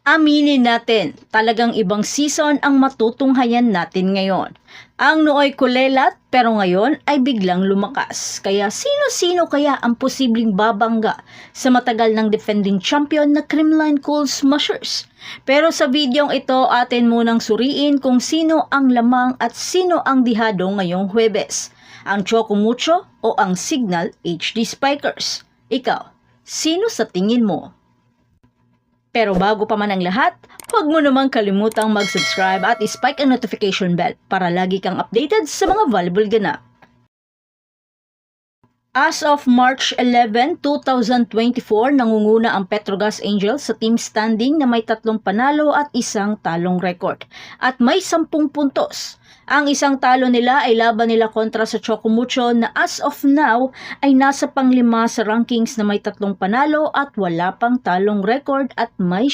Aminin natin, talagang ibang season ang matutunghayan natin ngayon. Ang nooy kulelat pero ngayon ay biglang lumakas. Kaya sino-sino kaya ang posibleng babangga sa matagal ng defending champion na Creamline Cool Smashers? Pero sa videong ito atin munang suriin kung sino ang lamang at sino ang dihado ngayong Huwebes. Ang Choco Mucho o ang Signal HD Spikers? Ikaw, sino sa tingin mo? Pero bago pa man ang lahat, huwag mo namang kalimutang mag-subscribe at i-spike ang notification bell para lagi kang updated sa mga valuable ganap. As of March 11, 2024, nangunguna ang Petrogas Angels sa team standing na may 3 panalo at 1 talong record at may 10 puntos. Ang isang talo nila ay laban nila kontra sa Choco Mucho na as of now ay nasa pang-5 sa rankings na may 3 panalo at wala pang talong record at may